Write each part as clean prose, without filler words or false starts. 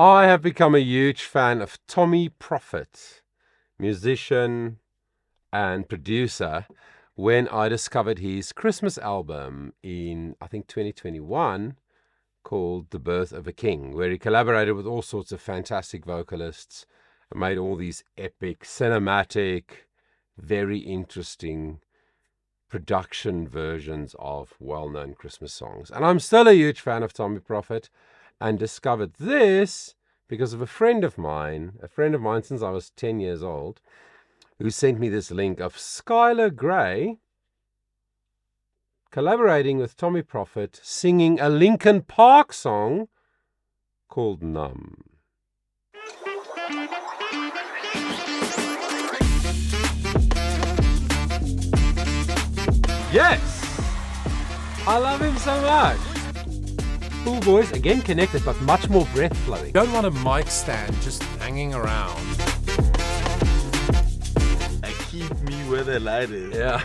I have become a huge fan of Tommee Profitt, musician and producer, when I discovered his Christmas album in, I think, 2021 called The Birth of a King, where he collaborated with all sorts of fantastic vocalists and made all these epic, cinematic, very interesting production versions of well-known Christmas songs. And I'm still a huge fan of Tommee Profitt, and discovered this because of a friend of mine since I was 10 years old, who sent me this link of SKYLAR GREY collaborating with Tommee Profitt, singing a Linkin Park song called Numb. Yes! I love him so much. Cool voice, again connected, but much more breath flowing. You don't want a mic stand just hanging around. They keep me where the light is. Yeah.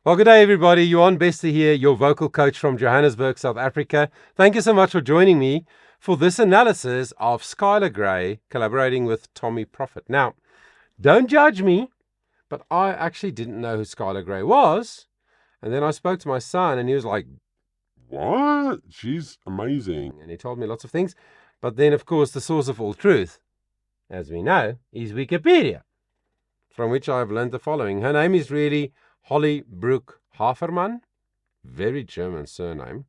Well, good day, everybody. Johan Bester here, your vocal coach from Johannesburg, South Africa. Thank you so much for joining me for this analysis of SKYLAR GREY collaborating with Tommee Profitt. Now, don't judge me, but I actually didn't know who SKYLAR GREY was. And then I spoke to my son, and he was like, "What? She's amazing." And he told me lots of things. But then, of course, the source of all truth, as we know, is Wikipedia, from which I've learned the following. Her name is really Holly Brooke Haferman, very German surname,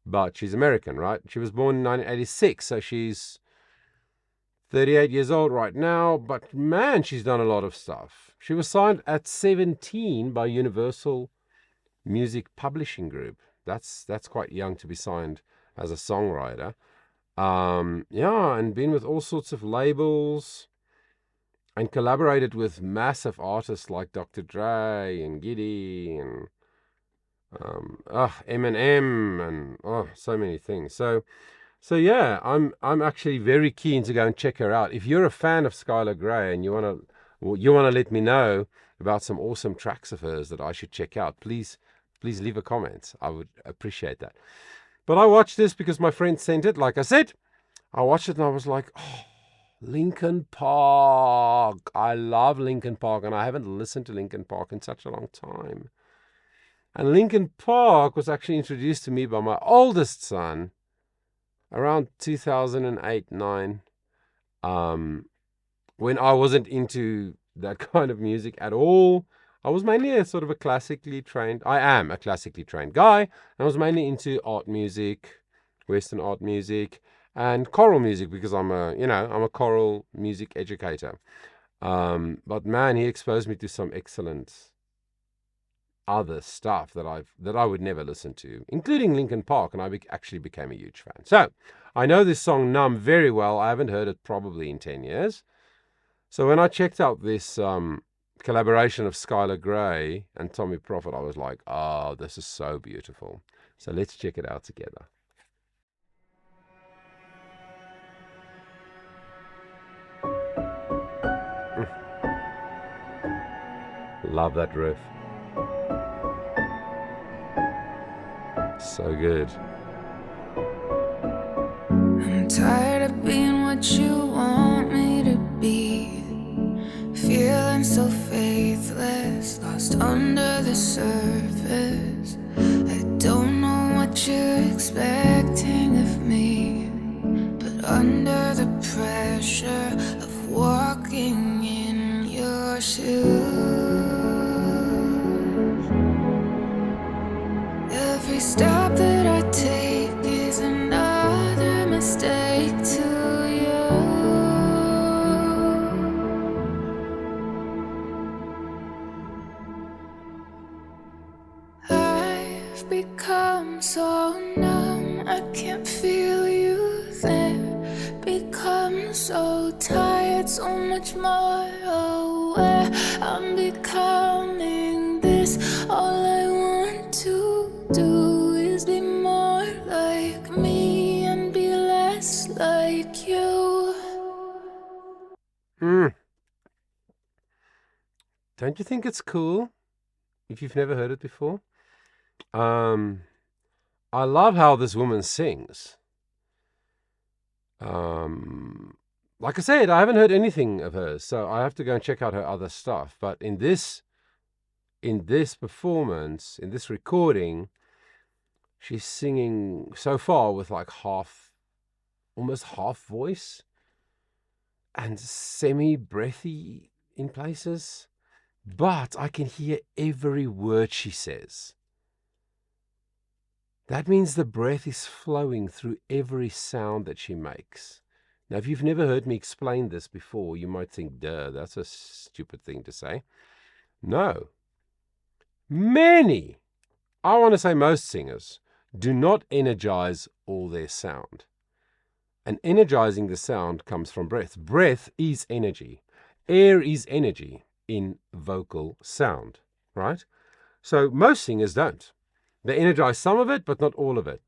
but she's American, right? She was born in 1986, so she's 38 years old right now, but man, she's done a lot of stuff. She was signed at 17 by Universal Music Publishing Group. That's quite young to be signed as a songwriter. And been with all sorts of labels, and collaborated with massive artists like Dr. Dre and Giddy and Eminem and so many things. So yeah, I'm actually very keen to go and check her out. If you're a fan of SKYLAR GREY and you wanna let me know about some awesome tracks of hers that I should check out, please leave a comment. I would appreciate that. But I watched this because my friend sent it. Like I said, I watched it and I was like, oh, Linkin Park. I love Linkin Park, and I haven't listened to Linkin Park in such a long time. And Linkin Park was actually introduced to me by my oldest son around 2008-9, when I wasn't into that kind of music at all. I was mainly I am a classically trained guy. I was mainly into art music, Western art music, and choral music, because I'm a choral music educator. But man, he exposed me to some excellent other stuff that I would never listen to, including Linkin Park, and I actually became a huge fan. So I know this song Numb very well. I haven't heard it probably in 10 years. So when I checked out this collaboration of SKYLAR GREY and Tommee Profitt, I was like, oh, this is so beautiful. So let's check it out together. Love that riff. So good. I'm tired of being what you want me to be, feeling so faithless, lost under the surface. I don't know what you're expecting of me, but under the pressure of walking in your shoes, every step that I take is another mistake to you. I've become so numb, I can't feel you there. Become so tired, so much more aware. I'm becoming this. All I want to do is be more like me and be less like you. Don't you think it's cool if you've never heard it before? I love how this woman sings. Like I said, I haven't heard anything of hers, so I have to go and check out her other stuff. But in this performance, in this recording, she's singing so far with like almost half voice and semi-breathy in places. But I can hear every word she says. That means the breath is flowing through every sound that she makes. Now, if you've never heard me explain this before, you might think, duh, that's a stupid thing to say. No. Many, I want to say most singers, do not energize all their sound. And energizing the sound comes from breath. Breath is energy. Air is energy in vocal sound, right? So most singers don't. They energize some of it, but not all of it.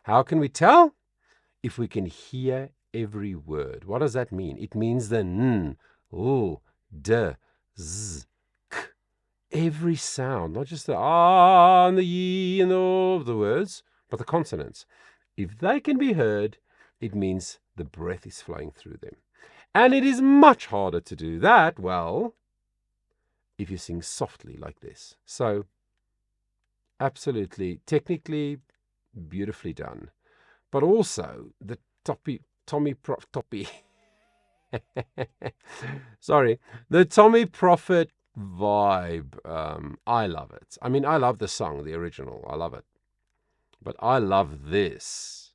How can we tell? If we can hear every word. What does that mean? It means the n, o, d, z, k. Every sound, not just the ah and the ye and the o of the words, but the consonants. If they can be heard, it means the breath is flowing through them. And it is much harder to do that, well, if you sing softly like this. So, absolutely, technically, beautifully done. But also, the Tommee Profitt, sorry, the Tommee Profitt vibe, I love it. I mean, I love the song, the original, I love it. But I love this.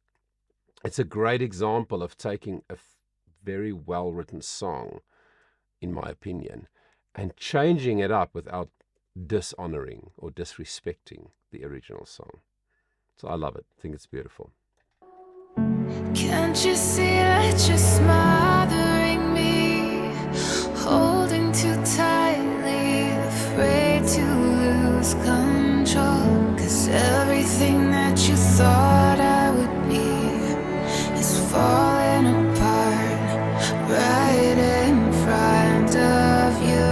It's a great example of taking a very well-written song, in my opinion, and changing it up without dishonoring or disrespecting the original song. So I love it. I think it's beautiful. Can't you see that you're smothering me, holding too tightly, afraid to lose control? 'Cause everything that you thought I would be is falling apart right in front of you.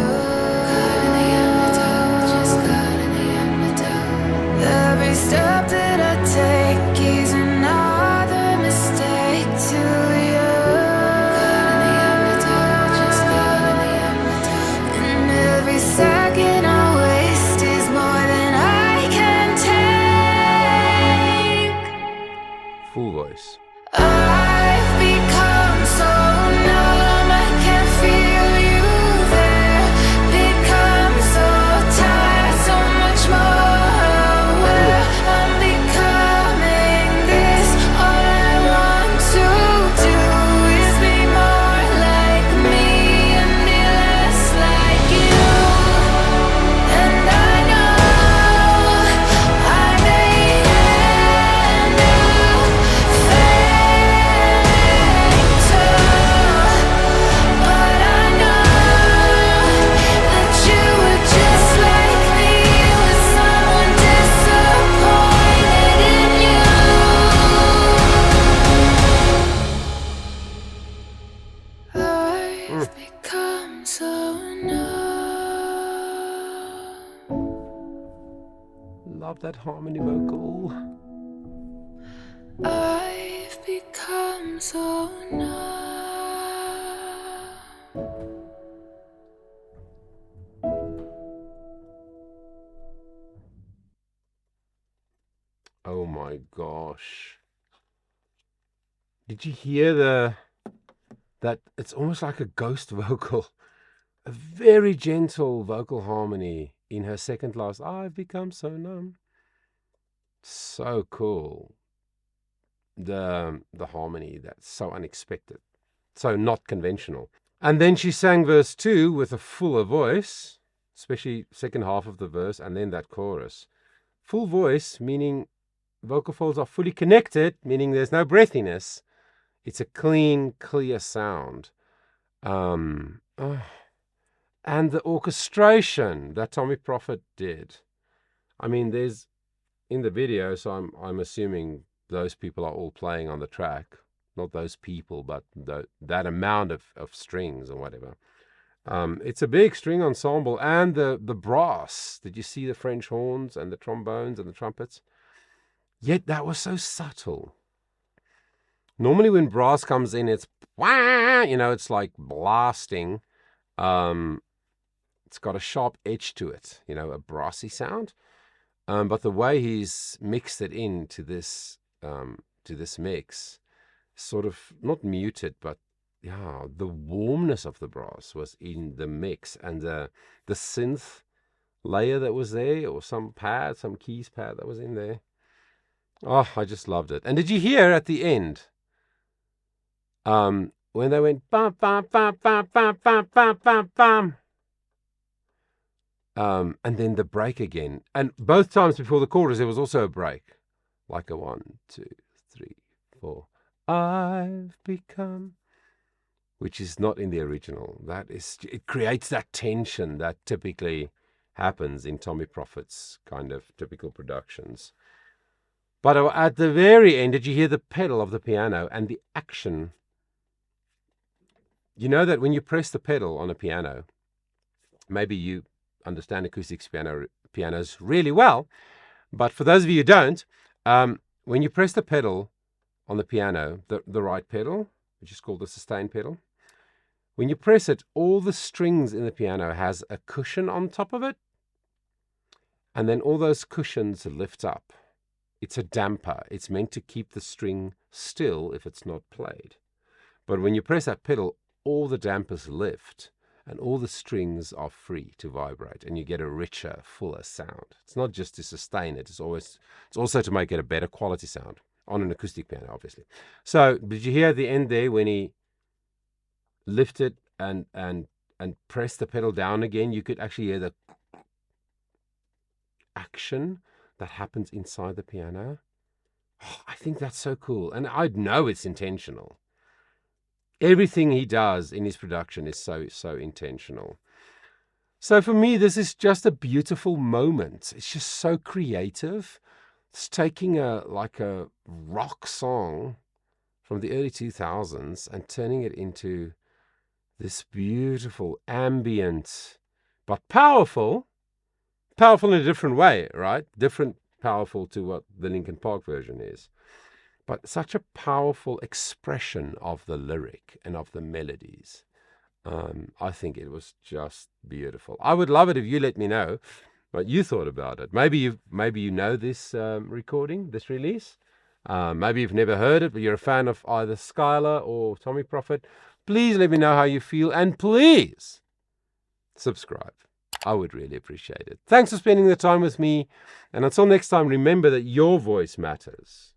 Caught in the undertow, just caught in the undertow. Every step that I take is another mistake to you. Caught in the undertow, just caught in the undertow. And every second I waste is more than I can take. Full voice. I've become so numb, I can't feel you there. Become so tired, so much more aware. I'm becoming this. All I want to do is be more like me and be less like you. And I know I may end up failing too, but I know that you were just like me, with someone disappointed in you. I've become so numb. Love that harmony vocal. I've become so numb. Oh my gosh. Did you hear that it's almost like a ghost vocal? A very gentle vocal harmony in her second last, I've become so numb. So cool. The harmony, that's so unexpected. So not conventional. And then she sang verse 2 with a fuller voice, especially second half of the verse, and then that chorus. Full voice, meaning vocal folds are fully connected, meaning there's no breathiness. It's a clean, clear sound. And the orchestration that Tommee Profitt did. I mean, there's in the video, so I'm assuming those people are all playing on the track. Not those people, but that amount of strings or whatever. It's a big string ensemble, and the brass. Did you see the French horns and the trombones and the trumpets? Yet that was so subtle. Normally when brass comes in, it's, it's like blasting. It's got a sharp edge to it, a brassy sound. But the way he's mixed it into this mix, sort of not muted, but the warmness of the brass was in the mix, and the synth layer that was there, or some keys pad that was in there. Oh, I just loved it. And did you hear at the end, when they went bam bam bam bam bam bam bam bam bam, and then the break again, and both times before the chorus there was also a break, like a 1, 2, 3, 4. I've become, which is not in the original. It creates that tension that typically happens in Tommee Profitt's kind of typical productions. But at the very end, did you hear the pedal of the piano and the action? You know that when you press the pedal on a piano, maybe you understand acoustic pianos really well, but for those of you who don't, when you press the pedal on the piano, the right pedal, which is called the sustain pedal, when you press it, all the strings in the piano has a cushion on top of it, and then all those cushions lift up. It's a damper. It's meant to keep the string still if it's not played. But when you press that pedal, all the dampers lift and all the strings are free to vibrate, and you get a richer, fuller sound. It's not just to sustain it, it's also to make it a better quality sound on an acoustic piano, obviously. So did you hear at the end there when he lifted and pressed the pedal down again? You could actually hear the action that happens inside the piano. Oh, I think that's so cool, and I know it's intentional. Everything he does in his production is so intentional. So for me, this is just a beautiful moment. It's just so creative. It's taking a rock song from the early 2000s and turning it into this beautiful, ambient, but powerful in a different way, right? Different powerful to what the Linkin Park version is. But such a powerful expression of the lyric and of the melodies. I think it was just beautiful. I would love it if you let me know what you thought about it. Maybe you know this recording, this release. Maybe you've never heard it, but you're a fan of either SKYLAR or Tommee Profitt. Please let me know how you feel, and please subscribe. I would really appreciate it. Thanks for spending the time with me. And until next time, remember that your voice matters.